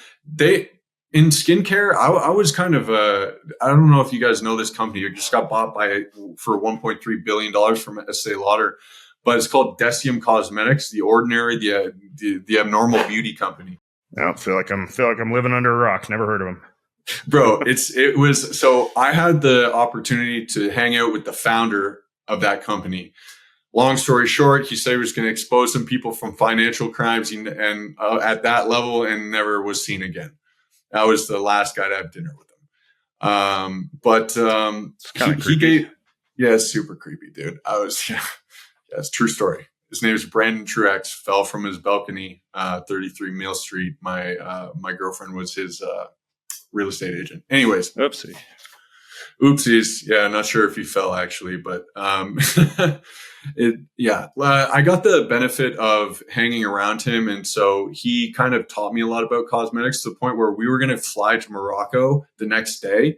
In skincare, I was kind of I don't know if you guys know this company. It just got bought for $1.3 billion from Estee Lauder, but it's called Decium Cosmetics, the ordinary, the abnormal beauty company. I feel like I'm living under a rock. Never heard of them. Bro, so I had the opportunity to hang out with the founder of that company. Long story short, he said he was going to expose some people from financial crimes and at that level, and never was seen again. That was the last guy to have dinner with him. He gave, it's super creepy, dude. It's true story. His name is Brandon Truex. Fell from his balcony, 33 Mill Street. My girlfriend was his real estate agent. Anyways, oopsies. Yeah, not sure if he fell actually, but I got the benefit of hanging around him, and so he kind of taught me a lot about cosmetics to the point where we were going to fly to Morocco the next day,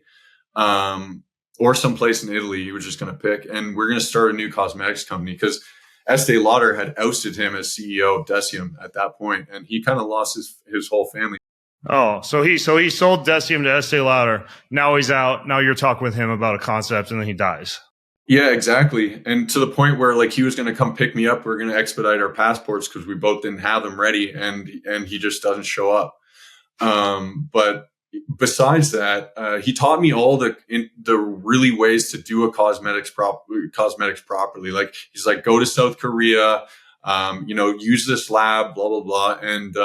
or someplace in Italy. He was just going to pick, and we're going to start a new cosmetics company because Estee Lauder had ousted him as CEO of Decium at that point, and he kind of lost his whole family. Oh, so he sold Decium to Estee Lauder. Now he's out. Now you're talking with him about a concept, and then he dies. Yeah, exactly. And to the point where like he was going to come pick me up. We're going to expedite our passports because we both didn't have them ready, and he just doesn't show up. But besides that, he taught me all the really ways to do a cosmetics properly. Like he's like, go to South Korea, use this lab, blah blah blah, and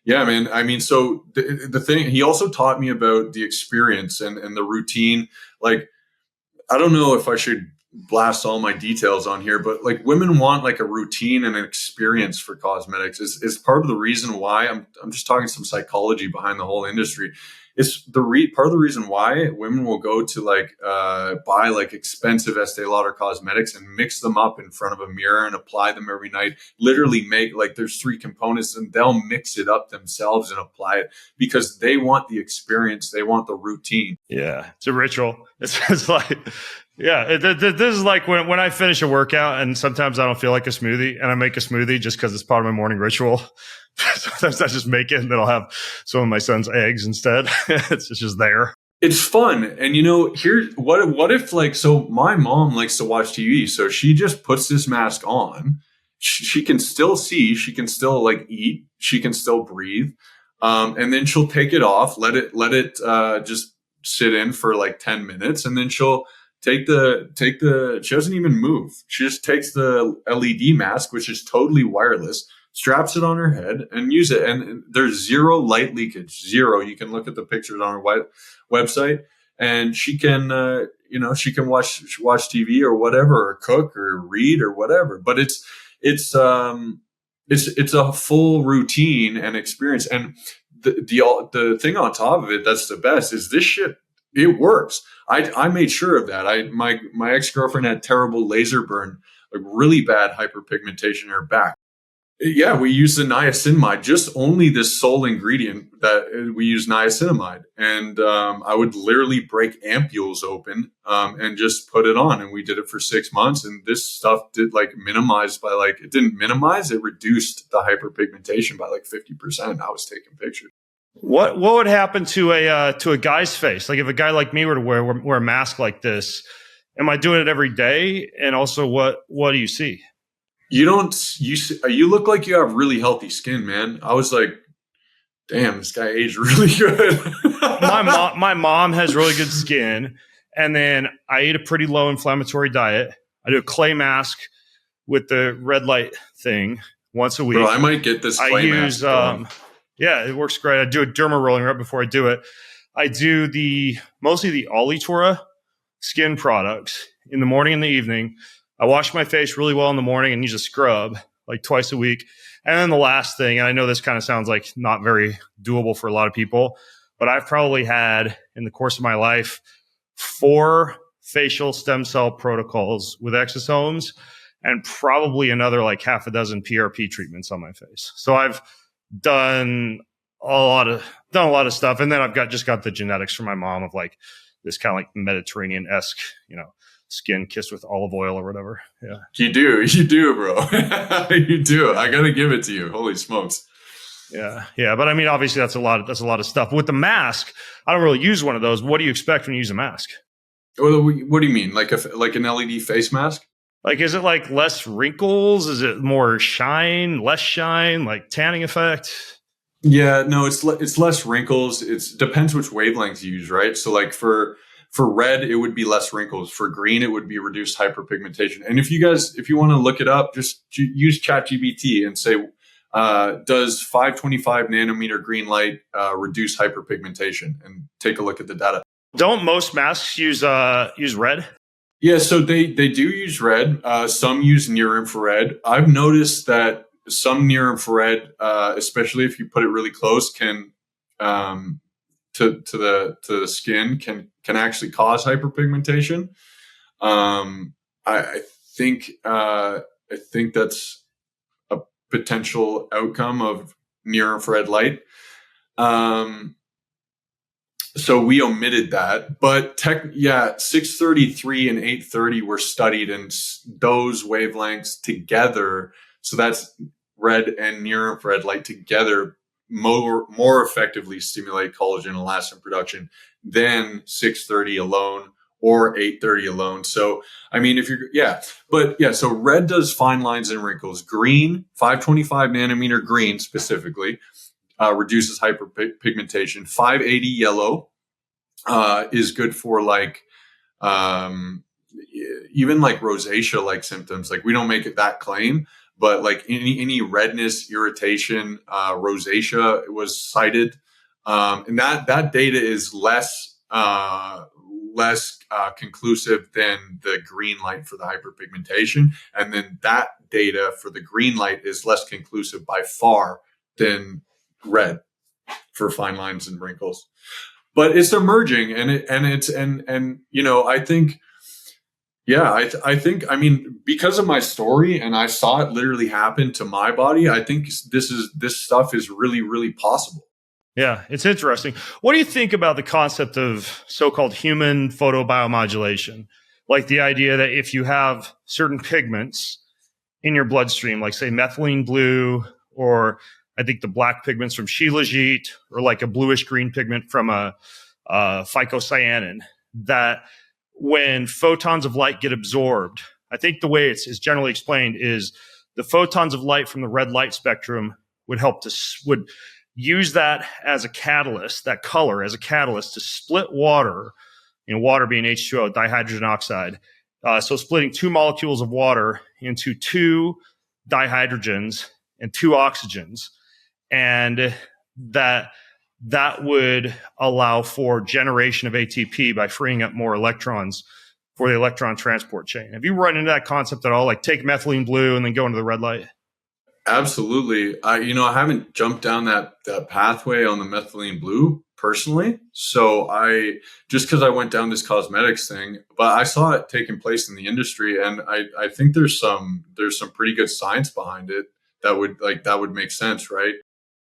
yeah, man. I mean, so the thing, he also taught me about the experience and the routine. Like, I don't know if I should blast all my details on here, but like women want like a routine and an experience for cosmetics is part of the reason why I'm just talking some psychology behind the whole industry. It's part of the reason why women will go to like buy like expensive Estee Lauder cosmetics and mix them up in front of a mirror and apply them every night. Literally make like there's 3 components and they'll mix it up themselves and apply it because they want the experience. They want the routine. Yeah, it's a ritual. It's like, yeah, this is like when I finish a workout and sometimes I don't feel like a smoothie and I make a smoothie just because it's part of my morning ritual. Sometimes I just make it and then I'll have some of my son's eggs instead. It's just there. It's fun. And what if like, so my mom likes to watch TV. So she just puts this mask on. She can still see, she can still like eat, she can still breathe. And then she'll take it off, let it just sit in for like 10 minutes. And then she'll she doesn't even move. She just takes the LED mask, which is totally wireless, straps it on her head and use it. And there's zero light leakage, zero. You can look at the pictures on her website and she can, she can watch TV or whatever, or cook or read or whatever, but it's a full routine and experience. And the thing on top of it, that's the best is this shit. It works. I made sure of that. My ex-girlfriend had terrible laser burn, like really bad hyperpigmentation in her back. Yeah, we use the niacinamide, just only this sole ingredient that we use niacinamide. And I would literally break ampules open and just put it on. And we did it for 6 months. And this stuff did like it didn't minimize, it reduced the hyperpigmentation by like 50%. I was taking pictures. What would happen to a guy's face? Like if a guy like me were to wear a mask like this, am I doing it every day? And also what do you see? You look like you have really healthy skin, man. I was like, damn, this guy aged really good. My mom has really good skin. And then I eat a pretty low inflammatory diet. I do a clay mask with the red light thing once a week. Bro, I might get this clay mask. Yeah, it works great. I do a derma rolling right before I do it. I do mostly the Alitura skin products in the morning and the evening. I wash my face really well in the morning and use a scrub like twice a week. And then the last thing, and I know this kind of sounds like not very doable for a lot of people, but I've probably had in the course of my life 4 facial stem cell protocols with exosomes and probably another like half a dozen PRP treatments on my face. So I've done a lot of stuff. And then I've just got the genetics from my mom of like this kind of like Mediterranean-esque, skin kissed with olive oil or whatever. Yeah. You do, bro. You do. I got to give it to you. Holy smokes. Yeah. Yeah. But I mean, obviously that's a lot of stuff. With the mask, I don't really use one of those. What do you expect when you use a mask? What do you mean? Like an LED face mask? Like, is it like less wrinkles? Is it more shine, less shine, like tanning effect? Yeah, no, it's less wrinkles. It depends which wavelengths you use, right? So like for red, it would be less wrinkles. For green, it would be reduced hyperpigmentation. And if you want to look it up, just use ChatGPT and say, does 525 nanometer green light reduce hyperpigmentation? And take a look at the data. Don't most masks use red? Yeah, so they do use red. Some use near infrared. I've noticed that some near infrared, especially if you put it really close, can to the skin can actually cause hyperpigmentation. I think that's a potential outcome of near infrared light. So we omitted that, but 633 and 830 were studied, and those wavelengths together. So that's red and near infrared light together more effectively stimulate collagen elastin production than 630 alone or 830 alone. So, I mean, so red does fine lines and wrinkles. Green, 525 nanometer green specifically, reduces hyperpigmentation. 580 yellow is good for like even like rosacea like symptoms. Like we don't make it that claim, but like any redness, irritation, rosacea was cited, and that data is less conclusive than the green light for the hyperpigmentation, and then that data for the green light is less conclusive by far than red for fine lines and wrinkles. But it's emerging, I think, I mean, because of my story, and I saw it literally happen to my body, I think this stuff is really, really possible. Yeah, it's interesting. What do you think about the concept of so-called human photobiomodulation? Like the idea that if you have certain pigments in your bloodstream, like say methylene blue, or I think the black pigments from shilajit, or like a bluish green pigment from a phycocyanin, that when photons of light get absorbed, I think the way it's generally explained is the photons of light from the red light spectrum would use that as a catalyst, that color as a catalyst to split water, water being H2O, dihydrogen oxide. So splitting 2 molecules of water into 2 dihydrogens and 2 oxygens. And that would allow for generation of ATP by freeing up more electrons for the electron transport chain. Have you run into that concept at all? Like take methylene blue and then go into the red light? Absolutely. I haven't jumped down that pathway on the methylene blue personally. So just because I went down this cosmetics thing, but I saw it taking place in the industry, and I think there's some pretty good science behind it that would make sense, right?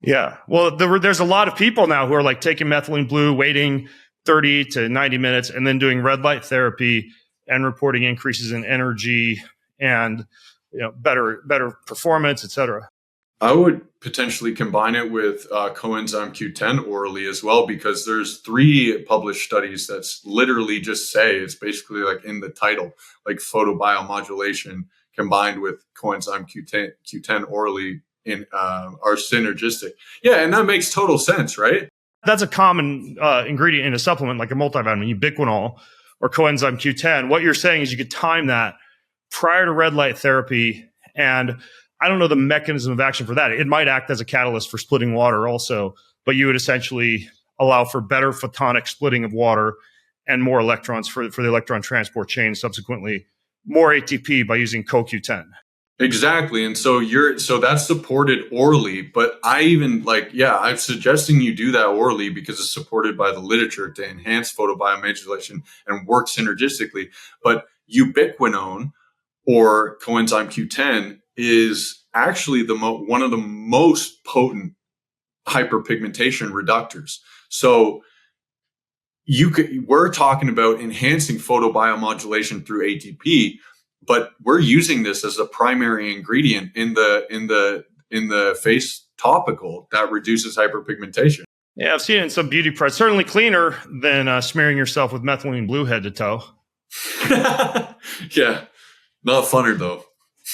Yeah. Well, there's a lot of people now who are like taking methylene blue, waiting 30 to 90 minutes, and then doing red light therapy and reporting increases in energy and better performance, et cetera. I would potentially combine it with coenzyme Q10 orally as well, because there's 3 published studies that's literally just say, it's basically like in the title, like photobiomodulation combined with coenzyme Q10 orally are synergistic. Yeah, and that makes total sense, right? That's a common ingredient in a supplement like a multivitamin, ubiquinol or coenzyme Q10. What you're saying is you could time that prior to red light therapy, and I don't know the mechanism of action for that. It might act as a catalyst for splitting water also, but you would essentially allow for better photonic splitting of water and more electrons for the electron transport chain, subsequently more ATP by using CoQ10. Exactly. And so that's supported orally, but I'm suggesting you do that orally because it's supported by the literature to enhance photobiomodulation and work synergistically. But ubiquinone or coenzyme Q10 is actually one of the most potent hyperpigmentation reductors. So we're talking about enhancing photobiomodulation through ATP, but we're using this as a primary ingredient in the face topical that reduces hyperpigmentation. Yeah, I've seen it in some beauty products. Certainly cleaner than smearing yourself with methylene blue head to toe. Yeah, not funner though.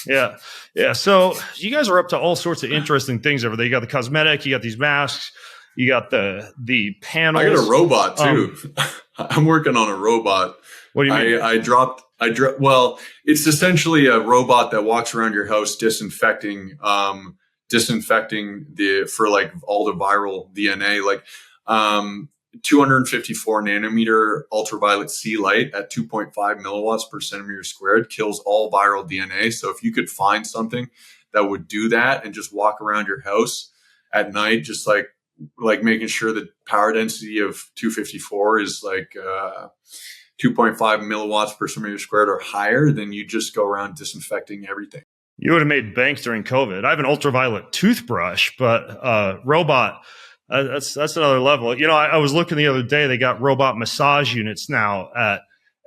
Yeah, yeah. So you guys are up to all sorts of interesting things over there. You got the cosmetic, you got these masks, you got the panels. I got a robot too. I'm working on a robot. What do you mean? Well, it's essentially a robot that walks around your house disinfecting for like all the viral DNA, like 254 nanometer ultraviolet C light at 2.5 milliwatts per centimeter squared kills all viral DNA. So if you could find something that would do that and just walk around your house at night, just like making sure the power density of 254 is like 2.5 milliwatts per centimeter squared or higher, then you just go around disinfecting everything. You would have made bank during COVID. I have an ultraviolet toothbrush, but robot, that's another level. You know, I was looking the other day, they got robot massage units now at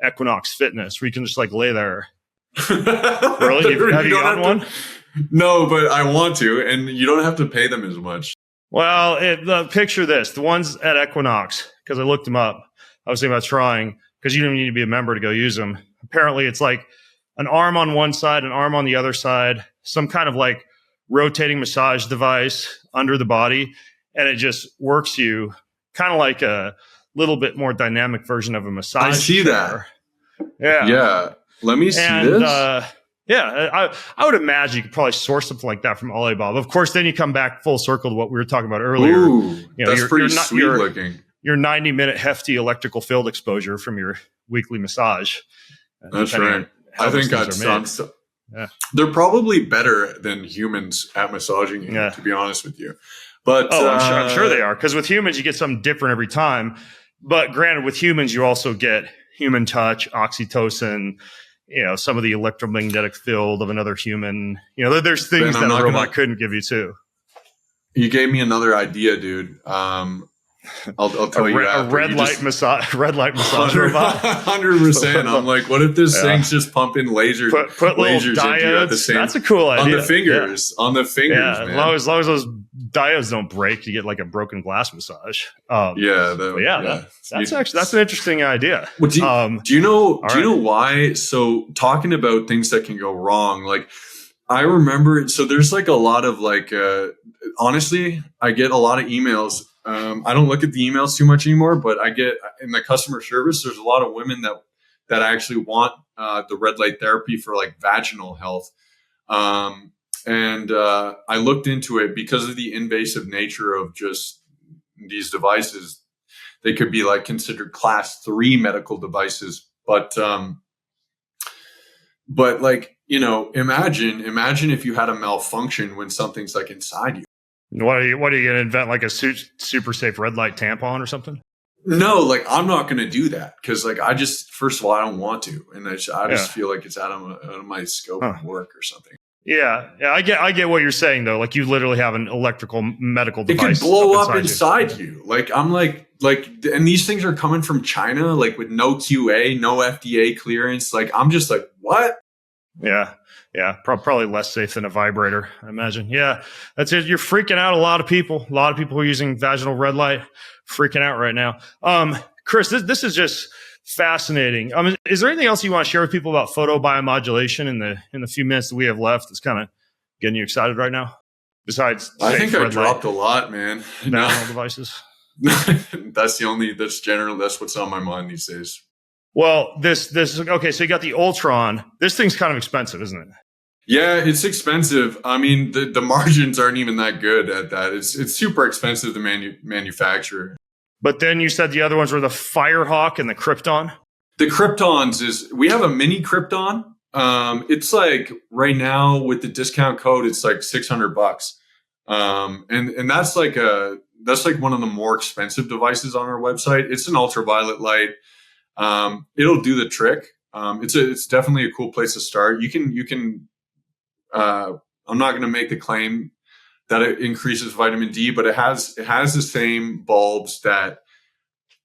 Equinox Fitness where you can just like lay there. Really? Have you gotten one? No, but I want to, and you don't have to pay them as much. Well, picture this. The ones at Equinox, because I looked them up, I was thinking about trying, because you don't need to be a member to go use them. Apparently, it's like an arm on one side, an arm on the other side, some kind of like rotating massage device under the body, and it just works you kind of like a little bit more dynamic version of a massage I see chair. that. Yeah. Let me see this. Yeah, I would imagine you could probably source something like that from Alibaba. Of course, then you come back full circle to what we were talking about earlier. Ooh, that's pretty sweet looking. Your 90-minute hefty electrical field exposure from your weekly massage. That's right. I think they're probably better than humans at massaging you, to be honest with you. But I'm sure they are, because with humans you get something different every time. But granted, with humans you also get human touch, oxytocin, you know, some of the electromagnetic field of another human. You know, there's things that a robot couldn't give you too. You gave me another idea, dude. I'll tell you a red light massage robot. 100%. I'm like, what if this thing's just pumping lasers? Put lasers into you at the same. That's a cool idea. On the fingers, man. As long as those diodes don't break, you get like a broken glass massage. That's an interesting idea. Well, do you know why? So talking about things that can go wrong, like I remember. So there's like a lot of like, honestly, I get a lot of emails. I don't look at the emails too much anymore, but I get in the customer service, there's a lot of women that actually want the red light therapy for like vaginal health. And I looked into it because of the invasive nature of just these devices. They could be like considered class 3 medical devices, but like, you know, imagine if you had a malfunction when something's like inside you. What are you going to invent, like a super safe red light tampon or something? No, like I'm not going to do that because, like, first of all, I don't want to, and I just feel like it's out of my scope of work or something. Yeah, I get what you're saying though. Like you literally have an electrical medical device. It could blow up inside you. Like I'm like, and these things are coming from China, like with no QA, no FDA clearance. Like I'm just like, what? Yeah, probably less safe than a vibrator, I imagine. Yeah, that's it. You're freaking out a lot of people. A lot of people are using vaginal red light, freaking out right now. Kris, this is just fascinating. Is there anything else you want to share with people about photobiomodulation in the few minutes that we have left that's kind of getting you excited right now? Besides, I think I dropped a lot, man. Vaginal devices. That's what's on my mind these days. Well, this okay. So you got the Ultron. This thing's kind of expensive, isn't it? Yeah, it's expensive. I mean, the margins aren't even that good at that. It's super expensive to manufacture. But then you said the other ones were the Firehawk and the Krypton. The Kryptons we have a mini Krypton. It's like right now with the discount code, it's like $600. And that's like one of the more expensive devices on our website. It's an ultraviolet light. It'll do the trick. It's definitely a cool place to start. You can, I'm not going to make the claim that it increases vitamin D, but it has the same bulbs that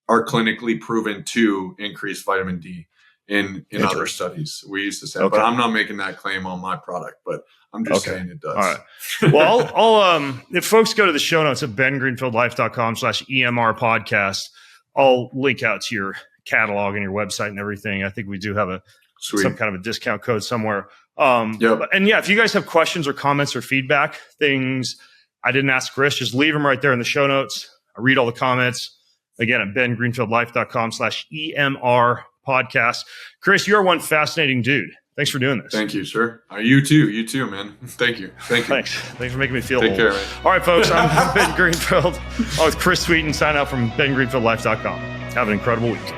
are clinically proven to increase vitamin D in other studies. We used to say, but I'm not making that claim on my product, but I'm just saying it does. All right. Well, I'll if folks go to the show notes at bengreenfieldlife.com/EMR podcast, I'll link out to your catalog and your website and everything. I think we do have some kind of a discount code somewhere. And yeah, if you guys have questions or comments or feedback, things I didn't ask Kris, just leave them right there in the show notes. I read all the comments again at bengreenfieldlife.com/EMR podcast. Kris, you are one fascinating dude. Thanks for doing this. Thank you, sir. You too, man. Thank you. Thanks for making me feel Take old. care, man. All right, folks, I'm Ben Greenfield. I'm with Kris Sweeting. Sign out from bengreenfieldlife.com. Have an incredible week.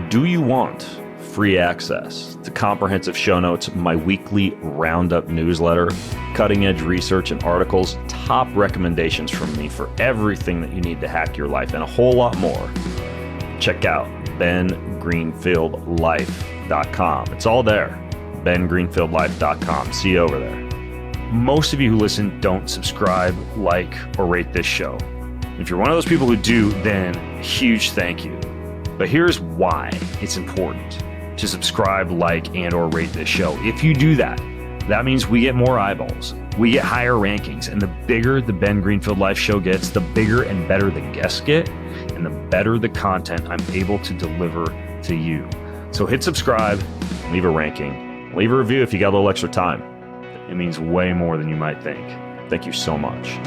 Do you want free access to comprehensive show notes, my weekly roundup newsletter, cutting edge research and articles, top recommendations from me for everything that you need to hack your life, and a whole lot more? Check out bengreenfieldlife.com. It's all there. bengreenfieldlife.com. See you over there. Most of you who listen don't subscribe, like, or rate this show. If you're one of those people who do, then a huge thank you. But here's why it's important to subscribe, like, and or rate this show. If you do that, that means we get more eyeballs, we get higher rankings, and the bigger the Ben Greenfield Life show gets, the bigger and better the guests get, and the better the content I'm able to deliver to you. So hit subscribe, leave a ranking, leave a review if you got a little extra time. It means way more than you might think. Thank you so much.